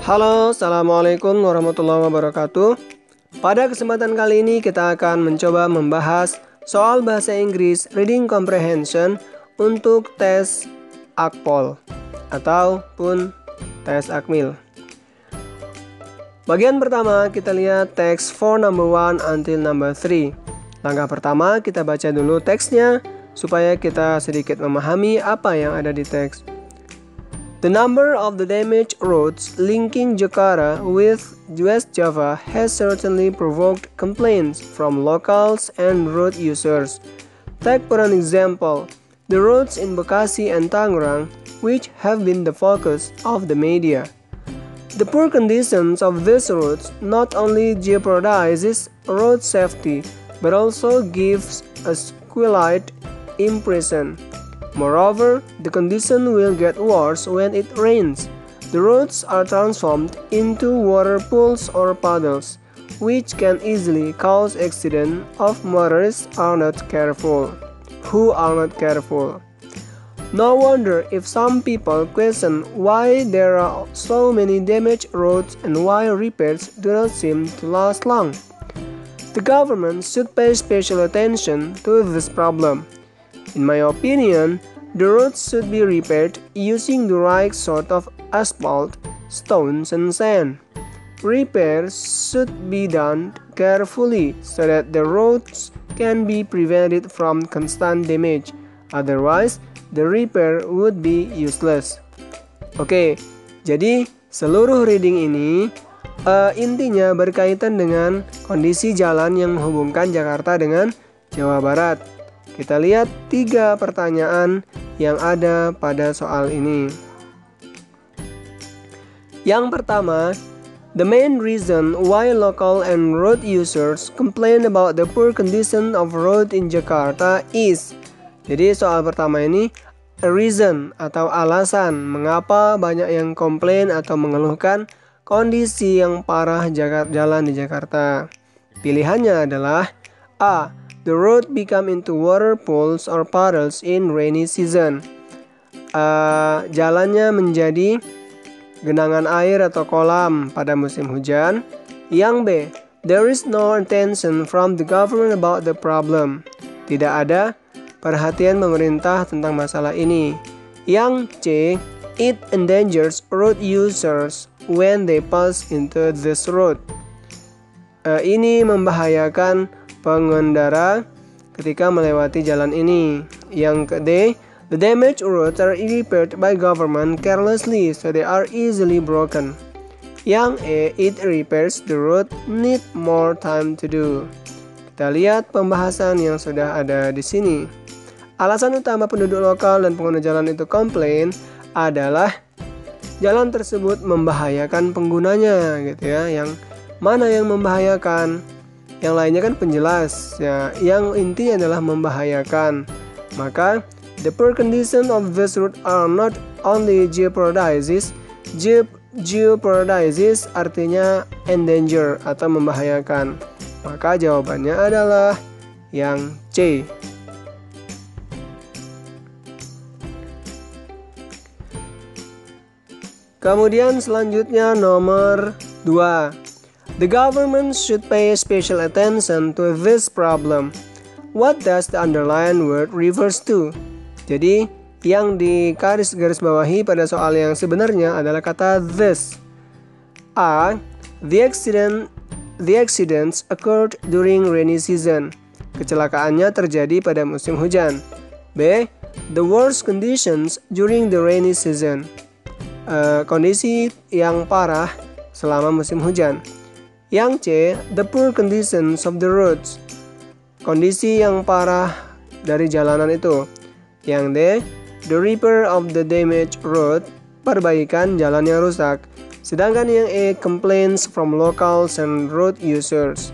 Halo, Assalamualaikum warahmatullahi wabarakatuh. Pada kesempatan kali ini kita akan mencoba membahas soal bahasa Inggris Reading Comprehension untuk tes AKPOL ataupun tes AKMIL. Bagian pertama kita lihat teks for number 1 until number 3. Langkah pertama kita baca dulu teksnya supaya kita sedikit memahami apa yang ada di teks. The number of the damaged roads linking Jakarta with West Java has certainly provoked complaints from locals and road users. Take for an example, the roads in Bekasi and Tangerang, which have been the focus of the media. The poor conditions of these roads not only jeopardizes road safety, but also gives a squalid impression. Moreover, the condition will get worse when it rains. The roads are transformed into water pools or puddles, which can easily cause accident if motorists are not careful. No wonder if some people question why there are so many damaged roads and why repairs do not seem to last long. The government should pay special attention to this problem. In my opinion, the roads should be repaired using the right sort of asphalt, stones, and sand. Repairs should be done carefully so that the roads can be prevented from constant damage. Otherwise, the repair would be useless. Oke, jadi seluruh reading ini intinya berkaitan dengan kondisi jalan yang menghubungkan Jakarta dengan Jawa Barat. Kita lihat 3 pertanyaan yang ada pada soal ini. Yang pertama, the main reason why local and road users complain about the poor condition of road in Jakarta is. Jadi soal pertama ini a reason atau alasan mengapa banyak yang komplain atau mengeluhkan kondisi yang parah jalan di Jakarta. Pilihannya adalah A. The road become into water pools or puddles in rainy season. Jalannya menjadi genangan air atau kolam pada musim hujan. Yang B. There is no attention from the government about the problem. Tidak ada perhatian pemerintah tentang masalah ini. Yang C. It endangers road users when they pass into this road. Ini membahayakan pengendara ketika melewati jalan ini. Yang D. The damaged roads are repaired by government carelessly so they are easily broken. Yang E. It repairs the road need more time to do. Kita lihat pembahasan yang sudah ada di sini. Alasan utama penduduk lokal dan pengguna jalan itu komplain adalah jalan tersebut membahayakan penggunanya gitu ya. Yang mana yang membahayakan? Yang lainnya kan penjelas ya. Yang intinya adalah membahayakan. Maka the poor condition of this road are not only jeopardizes artinya endanger atau membahayakan. Maka jawabannya adalah yang C. Kemudian selanjutnya nomor 2. The government should pay special attention to this problem. What does the underlined word refers to? Jadi, yang di garis bawahi pada soal yang sebenarnya adalah kata this. A. The accidents occurred during rainy season. Kecelakaannya terjadi pada musim hujan. B. The worst conditions during the rainy season. Kondisi yang parah selama musim hujan. Yang C. The poor conditions of the roads. Kondisi yang parah dari jalanan itu. Yang D. The repair of the damaged road. Perbaikan jalan yang rusak. Sedangkan yang E. Complaints from locals and road users.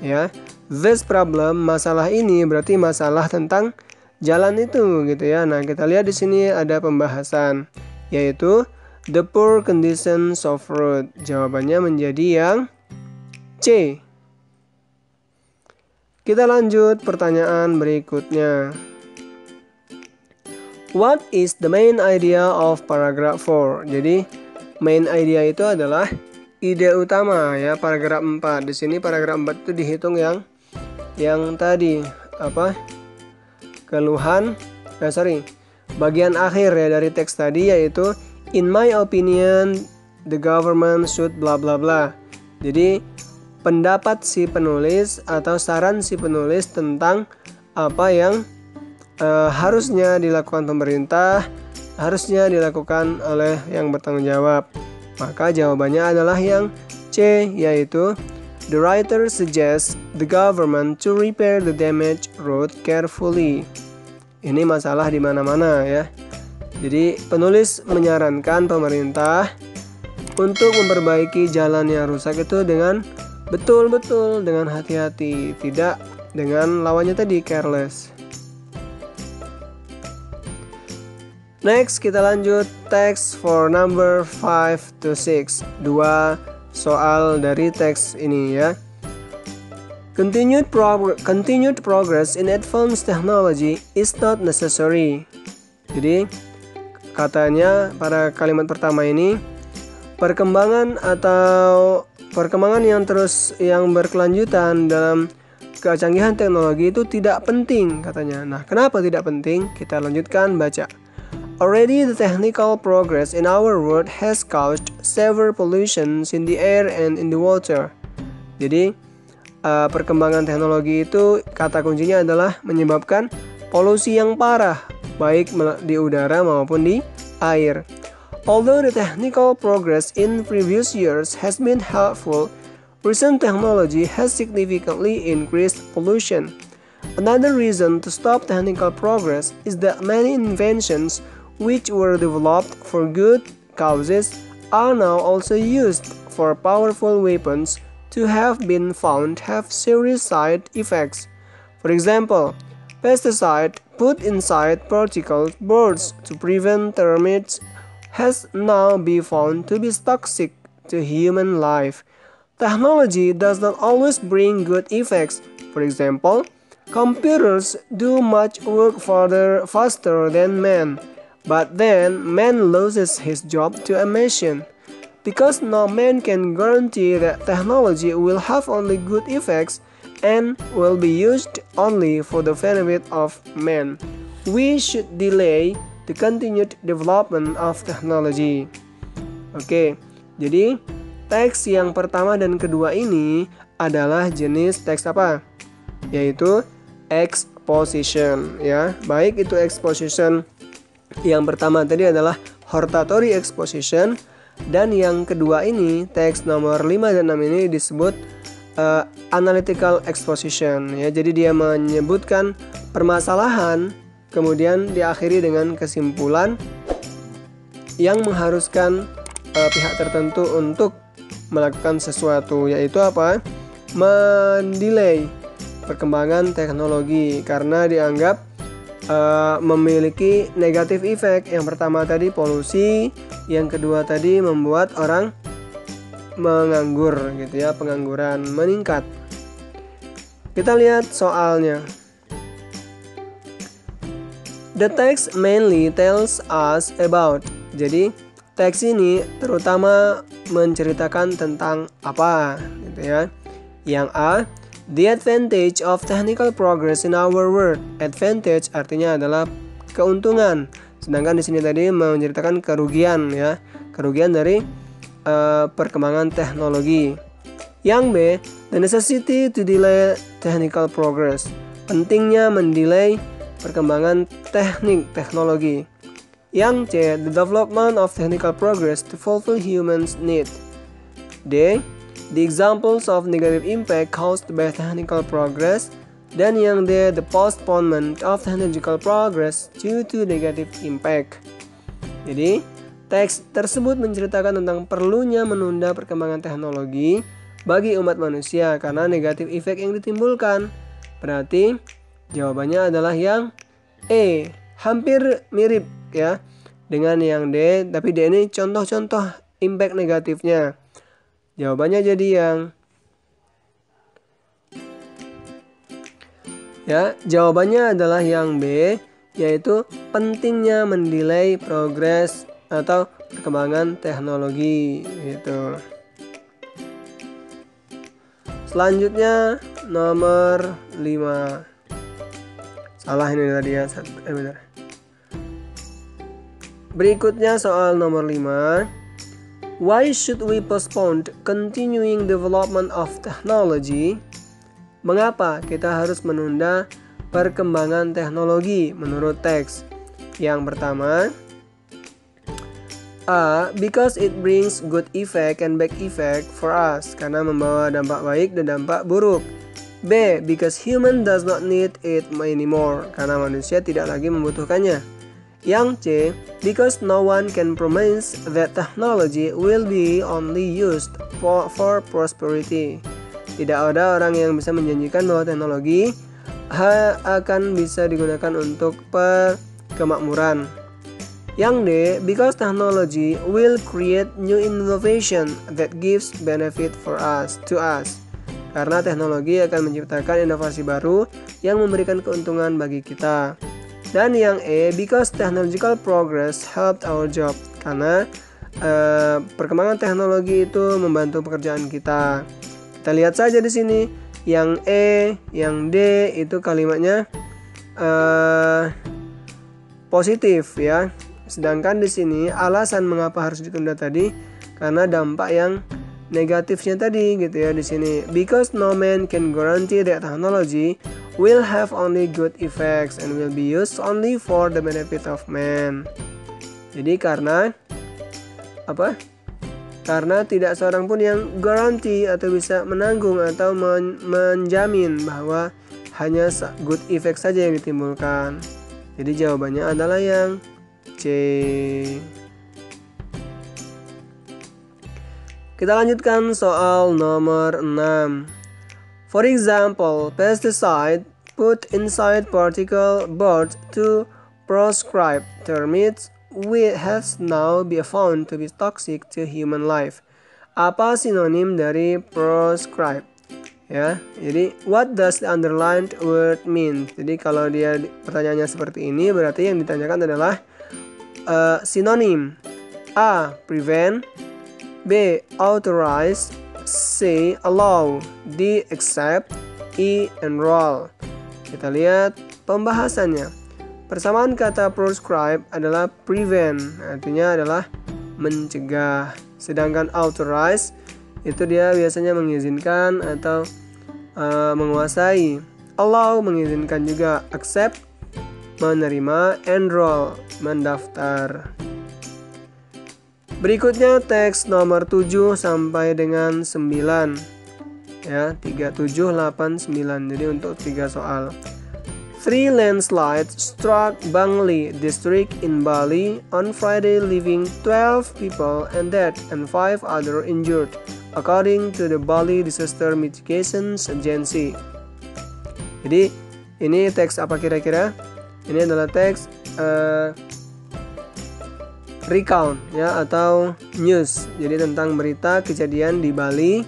Ya, this problem, masalah ini berarti masalah tentang jalan itu gitu ya. Nah, kita lihat di sini ada pembahasan yaitu the poor conditions of road. Jawabannya menjadi yang C. Kita lanjut pertanyaan berikutnya. What is the main idea of paragraph 4? Jadi main idea itu adalah ide utama ya, paragraf 4. Di sini paragraf 4 itu dihitung yang tadi apa? Bagian akhir ya dari teks tadi, yaitu in my opinion the government should bla bla bla. Jadi pendapat si penulis atau saran si penulis tentang apa yang harusnya dilakukan pemerintah, harusnya dilakukan oleh yang bertanggung jawab. Maka jawabannya adalah yang C, yaitu the writer suggests the government to repair the damaged road carefully. Ini masalah di mana-mana ya. Jadi penulis menyarankan pemerintah untuk memperbaiki jalan yang rusak itu dengan betul-betul, dengan hati-hati, tidak dengan lawannya tadi, careless. Next kita lanjut teks for number 5 to 6. 2 soal dari teks ini ya. Continued progress in advanced technology is not necessary. Jadi katanya pada kalimat pertama ini, perkembangan yang berkelanjutan dalam kecanggihan teknologi itu tidak penting katanya. Nah, kenapa tidak penting? Kita lanjutkan baca. Already the technical progress in our world has caused severe pollutions in the air and in the water. Jadi perkembangan teknologi itu kata kuncinya adalah menyebabkan polusi yang parah, baik di udara maupun di air. Although the technical progress in previous years has been helpful, recent technology has significantly increased pollution. Another reason to stop technical progress is that many inventions which were developed for good causes are now also used for powerful weapons to have been found have serious side effects. For example, pesticide put inside particle boards to prevent termites has now been found to be toxic to human life. Technology does not always bring good effects. For example, computers do much work faster than man, but then man loses his job to a machine. Because no man can guarantee that technology will have only good effects and will be used only for the benefit of man, we should delay the continued development of technology. Oke, jadi teks yang pertama dan kedua ini adalah jenis teks apa? Yaitu exposition ya. Baik itu exposition yang pertama tadi adalah hortatory exposition, dan yang kedua ini teks nomor 5 dan 6 ini disebut analytical exposition ya. Jadi dia menyebutkan permasalahan kemudian diakhiri dengan kesimpulan yang mengharuskan pihak tertentu untuk melakukan sesuatu, yaitu apa? Mendelay perkembangan teknologi karena dianggap memiliki negatif efek. Yang pertama tadi polusi, yang kedua tadi membuat orang menganggur gitu ya, pengangguran meningkat. Kita lihat soalnya. The text mainly tells us about. Jadi teks ini terutama menceritakan tentang apa gitu ya. Yang A, the advantage of technical progress in our world. Advantage artinya adalah keuntungan. Sedangkan di sini tadi menceritakan kerugian ya. Kerugian dari perkembangan teknologi. Yang B, the necessity to delay technical progress. Pentingnya mendelay perkembangan teknologi. Yang C, the development of technical progress to fulfill humans' need. D, the examples of negative impact caused by technical progress. Dan yang D, the postponement of technological progress due to negative impact. Jadi, teks tersebut menceritakan tentang perlunya menunda perkembangan teknologi bagi umat manusia karena negatif efek yang ditimbulkan. Berarti jawabannya adalah yang E, hampir mirip ya dengan yang D, tapi D ini contoh-contoh impact negatifnya. Jawabannya jadi yang ya, jawabannya adalah yang B, yaitu pentingnya mendelay progres atau perkembangan teknologi gitu. Selanjutnya nomor 5. Salah ini tadi ya. Benar. Berikutnya soal nomor 5. Why should we postpone continuing development of technology? Mengapa kita harus menunda perkembangan teknologi menurut teks? Yang pertama, A. Because it brings good effect and bad effect for us. Karena membawa dampak baik dan dampak buruk. B. Because human does not need it anymore. Karena manusia tidak lagi membutuhkannya. Yang C. Because no one can promise that technology will be only used for prosperity. Tidak ada orang yang bisa menjanjikan bahwa teknologi akan bisa digunakan untuk kemakmuran. Yang D, because technology will create new innovation that gives benefit to us. Karena teknologi akan menciptakan inovasi baru yang memberikan keuntungan bagi kita. Dan yang E, because technological progress helped our job. Karena perkembangan teknologi itu membantu pekerjaan kita. Kita lihat saja di sini, yang E, yang D itu kalimatnya positif ya. Sedangkan di sini alasan mengapa harus ditunda tadi karena dampak yang negatifnya tadi gitu ya di sini. Because no man can guarantee that technology will have only good effects and will be used only for the benefit of man. Jadi karena apa? Karena tidak seorang pun yang garanti atau bisa menanggung atau menjamin bahwa hanya good effect saja yang ditimbulkan. Jadi jawabannya adalah yang C. Kita lanjutkan soal nomor 6. For example, pesticide put inside particle board to proscribe termites has now been found to be toxic to human life. Apa sinonim dari proscribe? Ya, jadi what does the underlined word mean? Jadi kalau dia pertanyaannya seperti ini, berarti yang ditanyakan adalah sinonim. A. Prevent. B. Authorize. C. Allow. D. Accept. E. Enroll. Kita lihat pembahasannya. Persamaan kata proscribe adalah prevent, artinya adalah mencegah. Sedangkan authorize itu dia biasanya mengizinkan atau menguasai. Allow mengizinkan juga. Accept menerima. Enroll mendaftar. Berikutnya teks nomor 7 sampai dengan 9. Ya, 3, 7, 8, 9. Jadi untuk 3 soal. 3 landslides struck Bangli district in Bali on Friday, leaving 12 people and dead and 5 other injured, according to the Bali Disaster Mitigation Agency. Jadi ini teks apa kira-kira? Ini adalah teks recount ya atau news. Jadi tentang berita kejadian di Bali.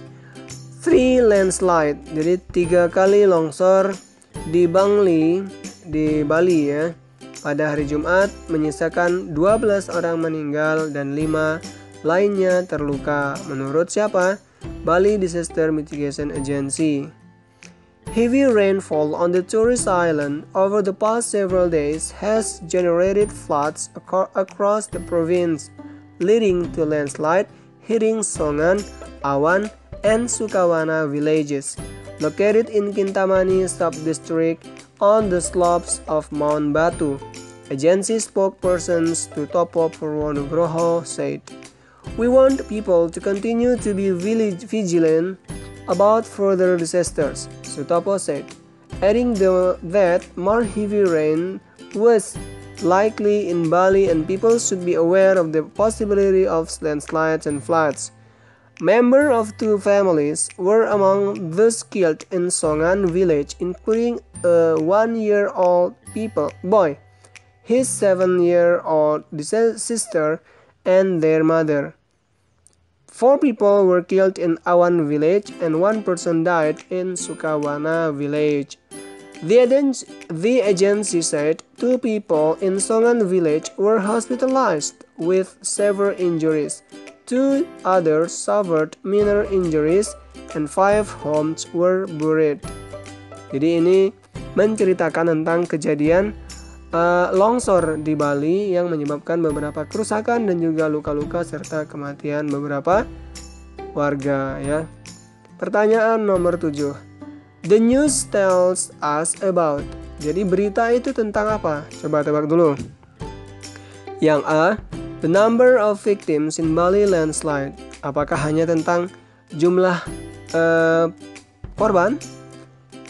3 landslide. Jadi 3 kali longsor di Bangli di Bali ya. Pada hari Jumat menyisakan 12 orang meninggal dan 5 lainnya terluka. Menurut siapa? Bali Disaster Mitigation Agency. Heavy rainfall on the tourist island over the past several days has generated floods across the province, leading to landslide hitting Songan, Awan, and Sukawana villages, located in Kintamani sub-district on the slopes of Mount Batu. Agency spokespersons to Topo Purwonugroho said, "We want people to continue to be vigilant about further disasters," Sutopo said, adding that more heavy rain was likely in Bali and people should be aware of the possibility of landslides and floods. Members of 2 families were among those killed in Songan village, including a 1-year-old boy, his 7-year-old sister, and their mother. 4 people were killed in Awan village and 1 person died in Sukawana village. The agency said 2 people in Songan village were hospitalized, with severe injuries. 2 others suffered minor injuries and 5 homes were buried. Jadi ini menceritakan tentang kejadian longsor di Bali yang menyebabkan beberapa kerusakan dan juga luka-luka serta kematian beberapa warga ya. Pertanyaan nomor 7. The news tells us about. Jadi berita itu tentang apa? Coba tebak dulu. Yang A, the number of victims in Bali landslide. Apakah hanya tentang jumlah korban?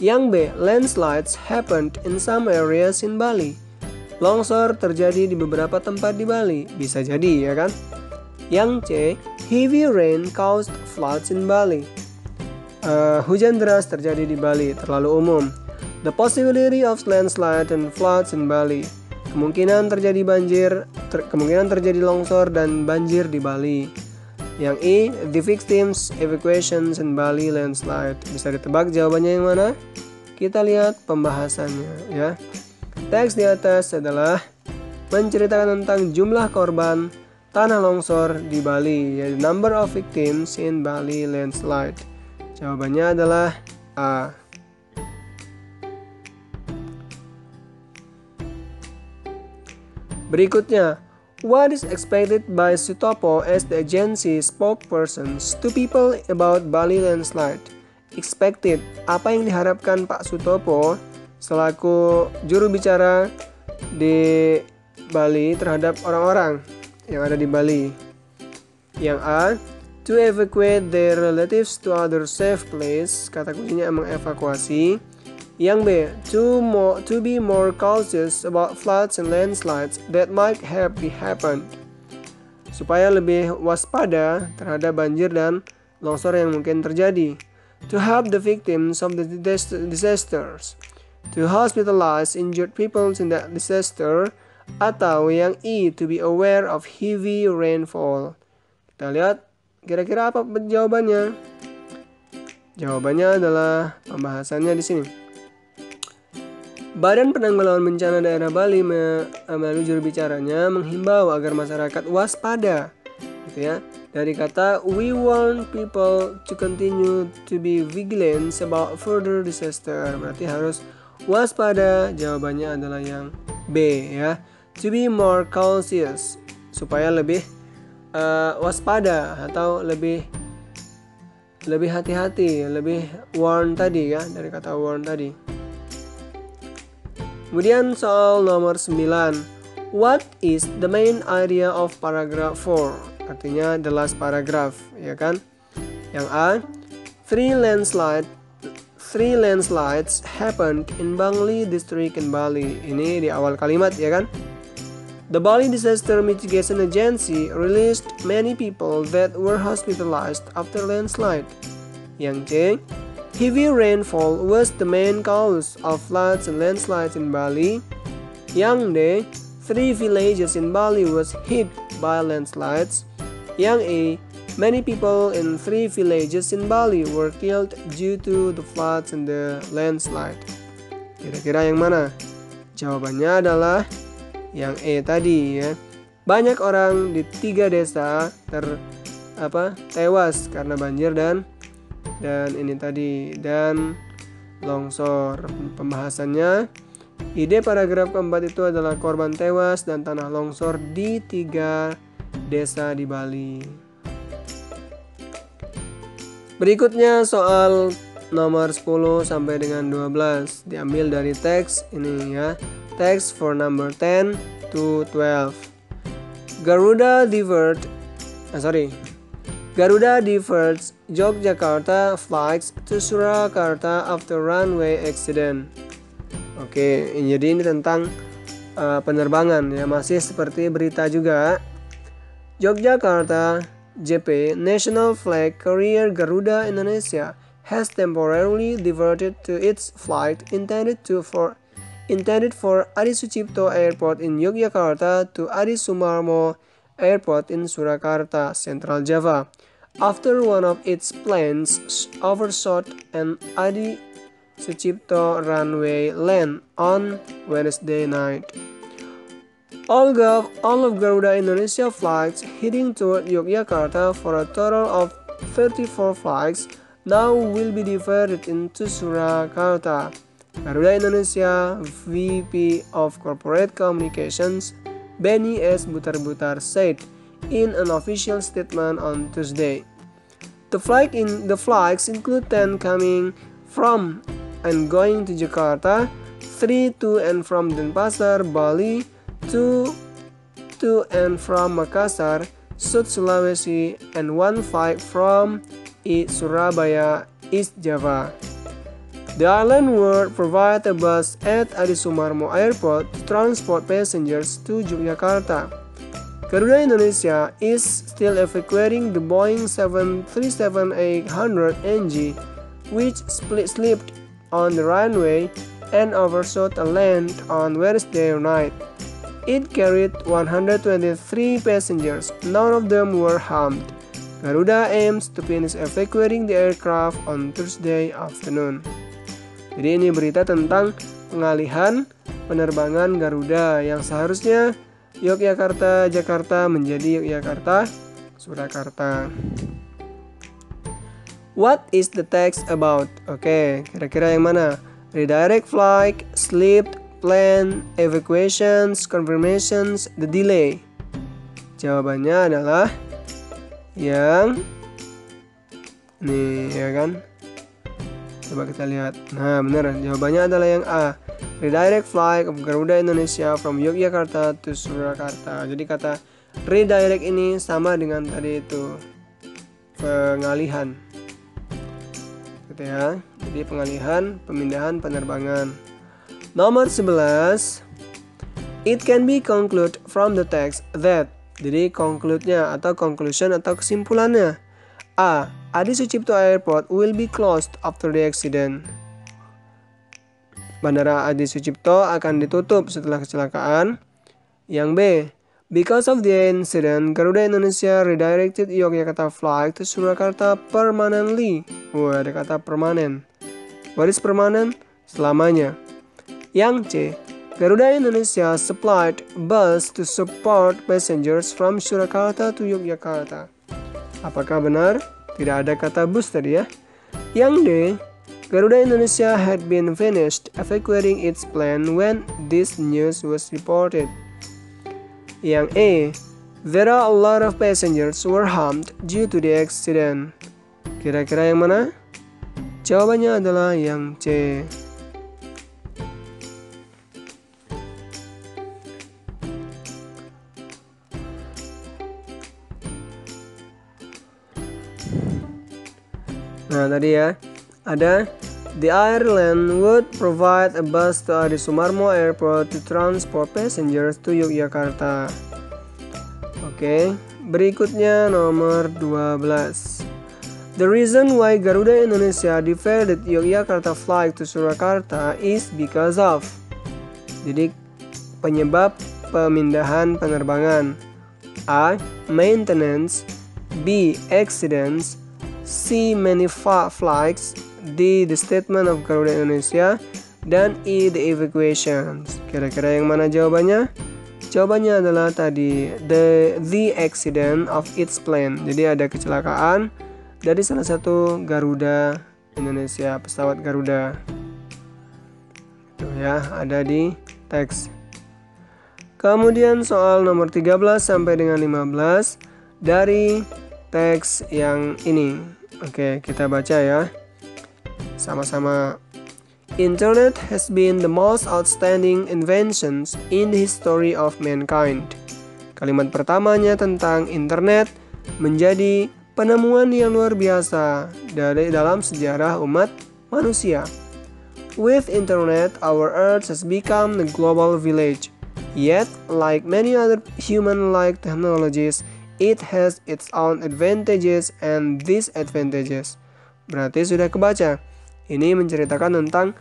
Yang B, landslides happened in some areas in Bali. Longsor terjadi di beberapa tempat di Bali. Bisa jadi ya kan? Yang C, heavy rain caused floods in Bali. Hujan deras terjadi di Bali, terlalu umum. The possibility of landslide and floods in Bali. Kemungkinan terjadi kemungkinan terjadi longsor dan banjir di Bali. Yang E, the victims evacuations in Bali landslide. Bisa ditebak jawabannya yang mana? Kita lihat pembahasannya ya. Teks di atas adalah menceritakan tentang jumlah korban tanah longsor di Bali, yaitu number of victims in Bali landslide. Jawabannya adalah A. Berikutnya, what is expected by Sutopo as the agency spokespersons to people about Bali landslide? Expected, apa yang diharapkan Pak Sutopo selaku juru bicara di Bali terhadap orang-orang yang ada di Bali? Yang A, to evacuate their relatives to other safe place. Kata kuncinya mengevakuasi. Yang B, to be more cautious about floods and landslides that might have happened. Supaya lebih waspada terhadap banjir dan longsor yang mungkin terjadi. To help the victims of the disasters. To hospitalize injured people in that disaster. Atau yang E, to be aware of heavy rainfall. Kita lihat kira-kira apa jawabannya. Jawabannya adalah pembahasannya di sini. Badan Penanggulangan Bencana Daerah Bali melalui juru bicaranya menghimbau agar masyarakat waspada, gitu ya. Dari kata we want people to continue to be vigilant about further disaster, berarti harus waspada. Jawabannya adalah yang B ya. To be more cautious, supaya lebih waspada atau lebih hati-hati, lebih warn tadi ya, dari kata warn tadi. Kemudian soal nomor 9. What is the main idea of paragraph 4? Artinya the last paragraph, ya kan? Yang A, three landslides happened in Bangli district in Bali. Ini di awal kalimat, ya kan? The Bali Disaster Mitigation Agency released many people that were hospitalized after landslide. Yang C, heavy rainfall was the main cause of floods and landslides in Bali. Yang D, 3 villages in Bali was hit by landslides. Yang A, many people in 3 villages in Bali were killed due to the floods and the landslide. Kira-kira yang mana? Jawabannya adalah yang E tadi ya. Banyak orang di 3 desa tewas karena banjir dan ini tadi dan longsor. Pembahasannya, ide paragraf keempat itu adalah korban tewas dan tanah longsor di 3 desa di Bali. Berikutnya soal nomor 10 sampai dengan 12 diambil dari teks ini ya. Teks for number 10 to 12. Garuda diverts Yogyakarta flights to Surakarta after runway accident. Oke, jadi ini tentang penerbangan ya, masih seperti berita juga. Yogyakarta JP National Flag Carrier Garuda Indonesia has temporarily diverted to its flight intended for Adi Sucipto Airport in Yogyakarta to Adi Sumarmo Airport in Surakarta, Central Java, after one of its planes overshot an Adi Sucipto runway land on Wednesday night. All of Garuda Indonesia flights heading toward Yogyakarta for a total of 34 flights now will be diverted into Surakarta. Garuda Indonesia VP of Corporate Communications Benny S. Butar-Butar said in an official statement on Tuesday. The flights include 10 coming from and going to Jakarta, 3 to and from Denpasar, Bali, 2 to and from Makassar, South Sulawesi, and 1 flight from Surabaya, East Java. The airline will provide a bus at Adi Sumarmo Airport to transport passengers to Yogyakarta. Garuda Indonesia is still evacuating the Boeing 737-800 NG, which slipped on the runway and overshot a land on Wednesday night. It carried 123 passengers, none of them were harmed. Garuda aims to finish evacuating the aircraft on Thursday afternoon. Jadi ini berita tentang pengalihan penerbangan Garuda yang seharusnya Yogyakarta, Jakarta menjadi Yogyakarta, Surakarta. What is the text about? Oke, kira-kira yang mana? Redirect flight, slipped, plan, evacuations, confirmations, the delay. Jawabannya adalah yang ini ya kan? Coba kita lihat. Nah, benar. Jawabannya adalah yang A. Redirect flight of Garuda Indonesia from Yogyakarta to Surakarta. Jadi kata redirect ini sama dengan tadi itu pengalihan. Gitu ya. Jadi pengalihan, pemindahan penerbangan. Nomor 11. It can be concluded from the text that. Jadi conclude-nya atau conclusion atau kesimpulannya. A. Adi Sucipto Airport will be closed after the accident. Bandara Adi Sucipto akan ditutup setelah kecelakaan. Yang B. Because of the incident, Garuda Indonesia redirected Yogyakarta flight to Surakarta permanently. Wah, ada kata permanen. What is permanent? Selamanya. Yang C. Garuda Indonesia supplied bus to support passengers from Surakarta to Yogyakarta. Apakah benar? Tidak ada kata bus tadi ya. Yang D. Garuda Indonesia had been finished evacuating its plane when this news was reported. Yang A. There are a lot of passengers were harmed due to the accident. Kira-kira yang mana? Jawabannya adalah yang C. Nah tadi ya, ada the airline would provide a bus to Adi Sumarmo Airport to transport passengers to Yogyakarta. Oke, berikutnya nomor 12. The reason why Garuda Indonesia diverted Yogyakarta flight to Surakarta is because of. Jadi penyebab pemindahan penerbangan. A. Maintenance. B. Accidents. C. Many flights. D. The statement of Garuda Indonesia. Dan E. The evacuations. Kira-kira yang mana jawabannya? Jawabannya adalah tadi the accident of its plane. Jadi ada kecelakaan dari salah satu Garuda Indonesia, pesawat Garuda. Tuh ya, ada di teks. Kemudian soal nomor 13 sampai dengan 15 dari teks yang ini. Oke, kita baca ya. Sama-sama. Internet has been the most outstanding inventions in the history of mankind. Kalimat pertamanya tentang internet menjadi penemuan yang luar biasa dalam sejarah umat manusia. With internet, our earth has become the global village. Yet, like many other human-like technologies, it has its own advantages and disadvantages. Berarti sudah kebaca. Ini menceritakan tentang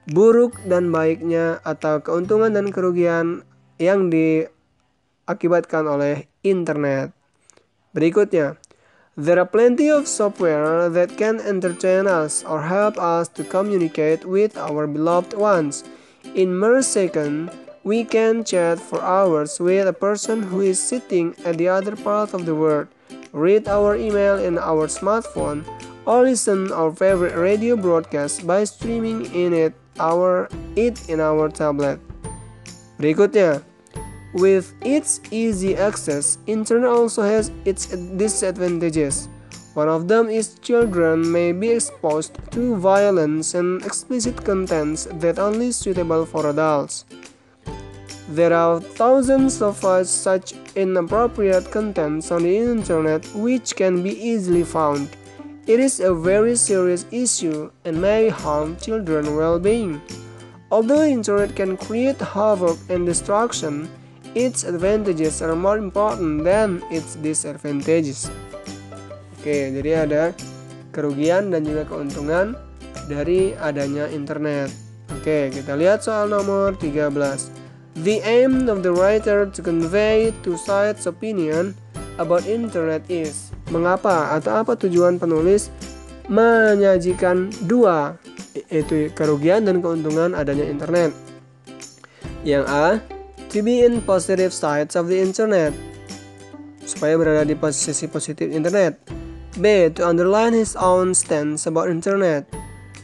buruk dan baiknya atau keuntungan dan kerugian yang diakibatkan oleh internet. Berikutnya, there are plenty of software that can entertain us or help us to communicate with our beloved ones. In mere seconds, We can chat for hours with a person who is sitting at the other part of the world, read our email in our smartphone, or listen our favorite radio broadcast by streaming it in our tablet. Berikutnya, with its easy access, internet also has its disadvantages. One of them is children may be exposed to violence and explicit contents that are only suitable for adults. There are thousands of such inappropriate contents on the internet which can be easily found. It is a very serious issue and may harm children's well-being. Although the internet can create havoc and destruction, its advantages are more important than its disadvantages. Oke, jadi ada kerugian dan juga keuntungan dari adanya internet. Oke, kita lihat soal nomor 13. The aim of the writer to convey two sides opinion about internet is. Mengapa atau apa tujuan penulis menyajikan dua, yaitu kerugian dan keuntungan adanya internet? Yang A, to be in positive sides of the internet, supaya berada di posisi positif internet. B, to underline his own stance about internet,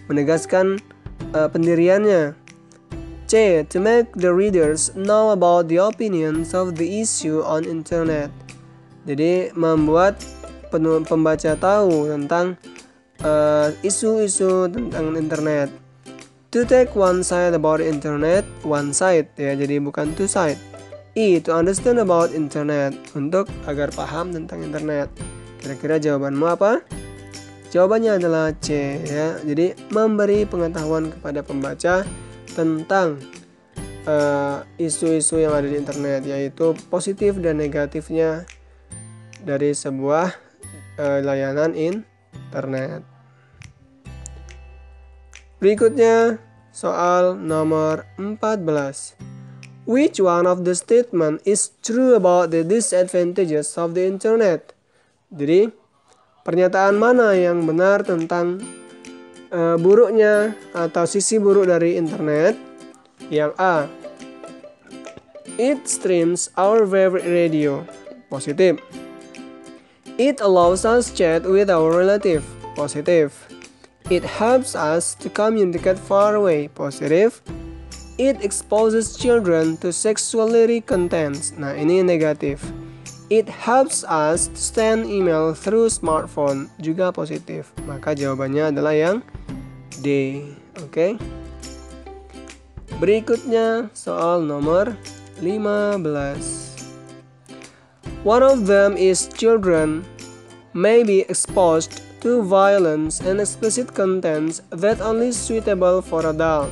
menegaskan pendiriannya. C, to make the readers know about the opinions of the issue on internet. Jadi membuat pembaca tahu tentang isu-isu tentang internet. To take one side about internet, one side ya, jadi bukan two side. E, to understand about internet, untuk agar paham tentang internet. Kira-kira jawabanmu apa? Jawabannya adalah C ya. Jadi memberi pengetahuan kepada pembaca tentang isu-isu yang ada di internet, yaitu positif dan negatifnya dari sebuah layanan internet. Berikutnya soal nomor 14. Which one of the statement is true about the disadvantages of the internet? Jadi pernyataan mana yang benar tentang buruknya atau sisi buruk dari internet? Yang A, it streams our favorite radio. Positif. It allows us chat with our relative. Positif. It helps us to communicate far away. Positif. It exposes children to sexuality contents. Nah, ini negatif. It helps us to send email through smartphone. Juga positif. Maka jawabannya adalah yang D. Oke. Berikutnya soal nomor 15. One of them is children may be exposed to violence and explicit contents that only suitable for adult.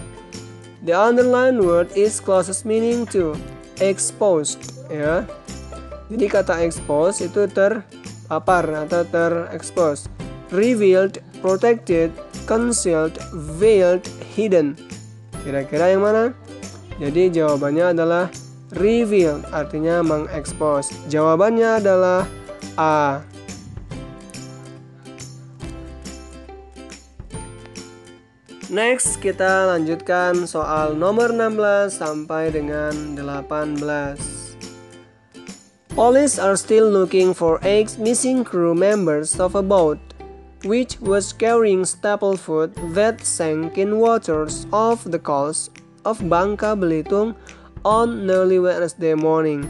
The underlined word is closest meaning to exposed ya. Jadi kata expose itu terpapar atau terexpose. Revealed, protected, concealed, veiled, hidden. Kira-kira yang mana? Jadi jawabannya adalah revealed, artinya mengekspos. Jawabannya adalah A. Next, kita lanjutkan soal nomor 16 sampai dengan 18. Police are still looking for 8 missing crew members of a boat which was carrying staple food that sank in waters off the coast of Bangka Belitung on early Wednesday morning.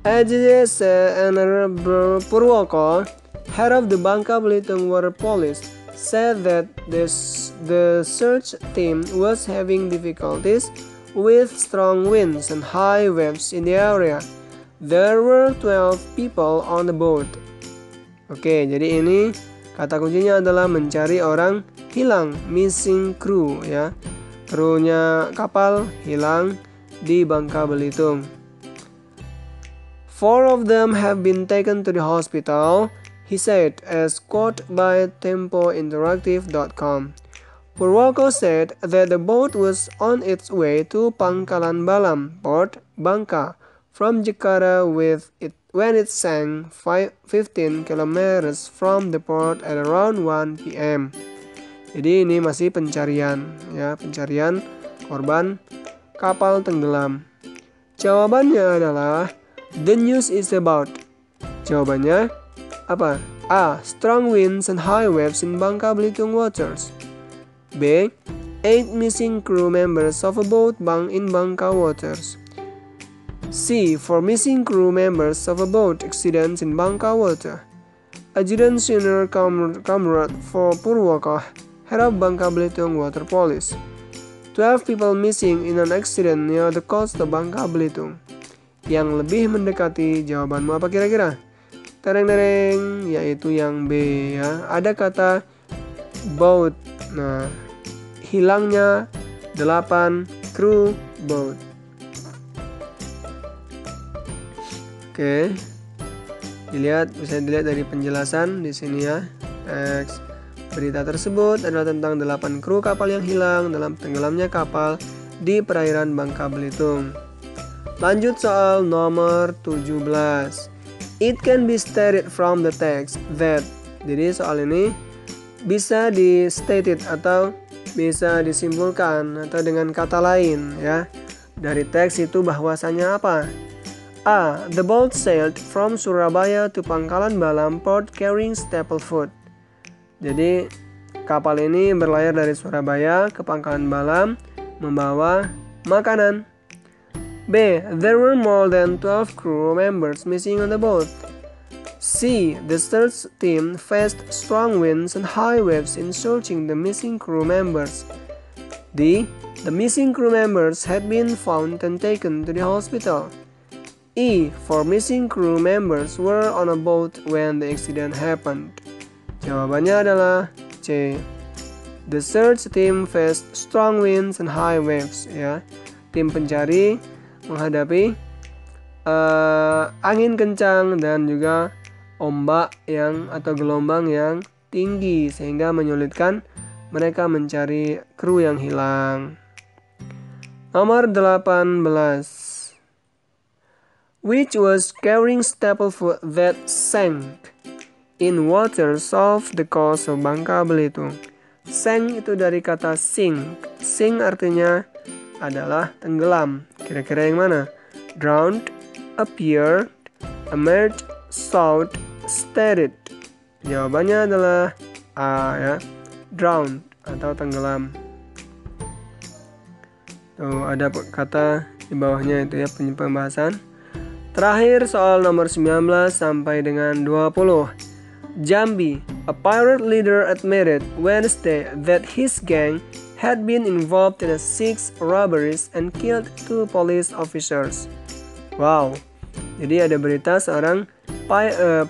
AJS Purwoko, head of the Bangka Belitung Water Police, said that the search team was having difficulties with strong winds and high waves in the area. There were 12 people on the boat. Oke, jadi ini kata kuncinya adalah mencari orang hilang, missing crew ya. Krunya kapal hilang di Bangka Belitung. 4 of them have been taken to the hospital, he said, as quoted by TempoInteractive.com. Purwoko said that the boat was on its way to Pangkalan Balam, Port Bangka, from Jakarta when it sank 15 kilometers from the port at around 1 p.m. Jadi ini masih pencarian ya, pencarian korban kapal tenggelam? Jawabannya adalah the news is about. Jawabannya apa? A. Strong winds and high waves in Bangka Belitung waters. B. 8 missing crew members of a boat in Bangka waters. C. 4 missing crew members of a boat accidents in Bangka water. Adjutant Senior Comrade for Purwaka, head of Bangka Belitung Water Police. 12 people missing in an accident near the coast of Bangka Belitung. Yang lebih mendekati jawabanmu apa kira-kira? Tereng-tereng, yaitu yang B ya. Ada kata boat. Nah, hilangnya 8 kru boat. Oke. Bisa dilihat dari penjelasan di sini ya. Teks berita tersebut adalah tentang 8 kru kapal yang hilang dalam tenggelamnya kapal di perairan Bangka Belitung. Lanjut soal nomor 17. It can be stated from the text that. Jadi soal ini bisa di-stated atau bisa disimpulkan atau dengan kata lain ya. Dari teks itu bahwasanya apa? A. The boat sailed from Surabaya to Pangkalan Balam port carrying staple food. Jadi kapal ini berlayar dari Surabaya ke Pangkalan Balam membawa makanan. B. There were more than 12 crew members missing on the boat. C. The search team faced strong winds and high waves in searching the missing crew members. D. The missing crew members had been found and taken to the hospital. E. 4 missing crew members were on a boat when the accident happened. Jawabannya adalah C. The search team faced strong winds and high waves ya. Tim pencari menghadapi angin kencang dan juga ombak atau gelombang yang tinggi sehingga menyulitkan mereka mencari kru yang hilang. Nomor 18. Which was carrying staple food that sank in waters off the coast of Bangka Belitung. Sank itu dari kata sink. Sink artinya adalah tenggelam. Kira-kira yang mana? Drowned, appeared, emerged, sought, steadied. Jawabannya adalah A ya. Drowned atau tenggelam. Tuh ada kata di bawahnya itu ya pembahasan. Terakhir soal nomor 19 sampai dengan 20. Jambi, a pirate leader admitted Wednesday that his gang had been involved in 6 robberies and killed 2 police officers. Wow, jadi ada berita seorang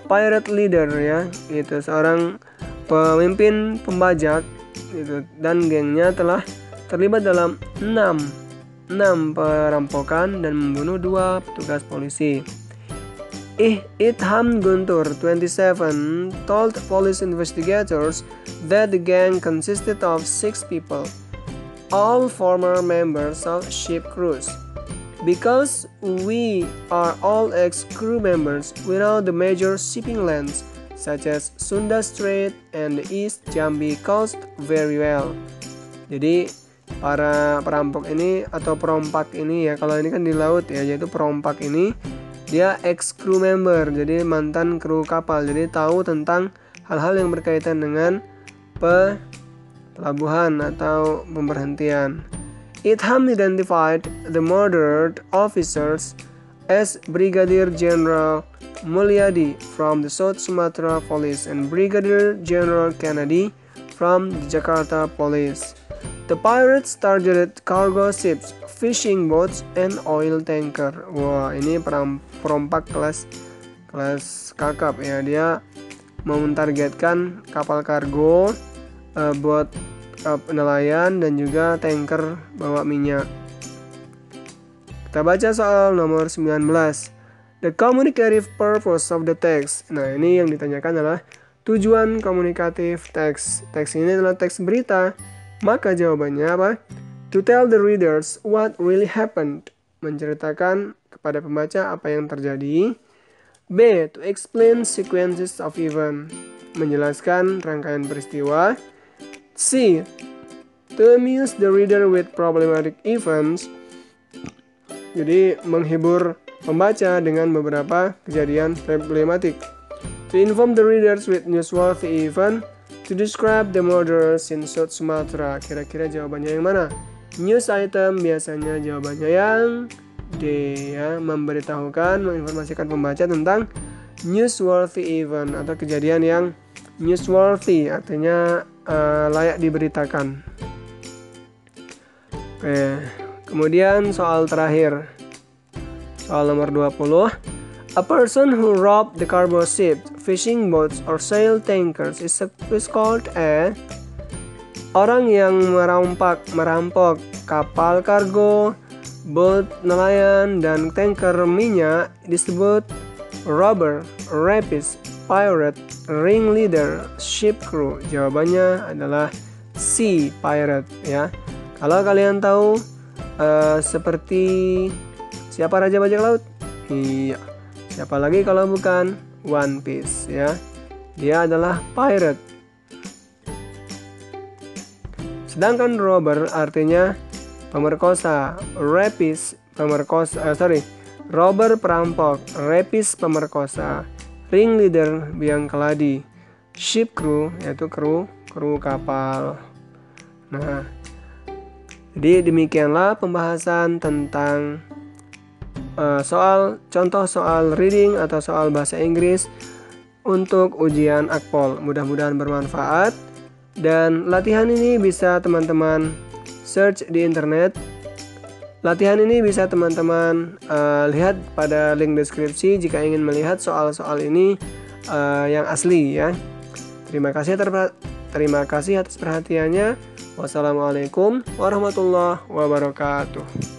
pirate leader ya, itu seorang pemimpin pembajak gitu, dan gengnya telah terlibat dalam 6 perampokan dan membunuh 2 petugas polisi. Itham Guntur, 27, told police investigators that the gang consisted of 6 people, all former members of ship crews. Because we are all ex-crew members, we know the major shipping lanes such as Sunda Strait and the East Jambi coast very well. Jadi para perampok ini atau perompak ini ya, kalau ini kan di laut ya, yaitu perompak ini dia ex crew member, jadi mantan kru kapal, jadi tahu tentang hal-hal yang berkaitan dengan pelabuhan atau pemberhentian. Itham identified the murdered officers as Brigadier General Mulyadi from the South Sumatra Police and Brigadier General Kennedy from the Jakarta Police. The pirates targeted cargo ships, fishing boats, and oil tanker. Wah, ini perompak kelas kakap ya. Dia mau mentargetkan kapal kargo, bot nelayan, dan juga tanker bawa minyak. Kita baca soal nomor 19. The communicative purpose of the text. Nah, ini yang ditanyakan adalah tujuan komunikatif teks. Teks ini adalah teks berita. Maka jawabannya apa? To tell the readers what really happened. Menceritakan kepada pembaca apa yang terjadi. B. To explain sequences of event. Menjelaskan rangkaian peristiwa. C. To amuse the reader with problematic events. Jadi menghibur pembaca dengan beberapa kejadian problematik. To inform the readers with newsworthy event, to describe the murders in South Sumatra. Kira-kira jawabannya yang mana? News item biasanya jawabannya yang D ya, memberitahukan, menginformasikan pembaca tentang newsworthy event atau kejadian yang newsworthy, artinya layak diberitakan. Oke, kemudian soal terakhir. Soal nomor 20. A person who robbed the cargo ships, fishing boats, or sail tankers is called a. Orang yang merampok kapal kargo, boat nelayan, dan tanker minyak disebut robber, rapist, pirate, ringleader, ship crew. Jawabannya adalah C, pirate ya. Kalau kalian tahu seperti siapa Raja Bajak Laut? Iya. Siapa lagi kalau bukan One Piece ya. Dia adalah pirate. Sedangkan robber artinya pemerkosa, rapist pemerkosa, robber perampok, rapist pemerkosa, ringleader biang keladi, ship crew yaitu kru kapal. Nah, jadi demikianlah pembahasan tentang contoh soal reading atau soal bahasa Inggris untuk ujian Akpol. Mudah-mudahan bermanfaat, dan latihan ini bisa teman-teman search di internet. Latihan ini bisa teman-teman lihat pada link deskripsi jika ingin melihat soal-soal ini yang asli ya. Terima kasih atas perhatiannya. Wassalamualaikum warahmatullahi wabarakatuh.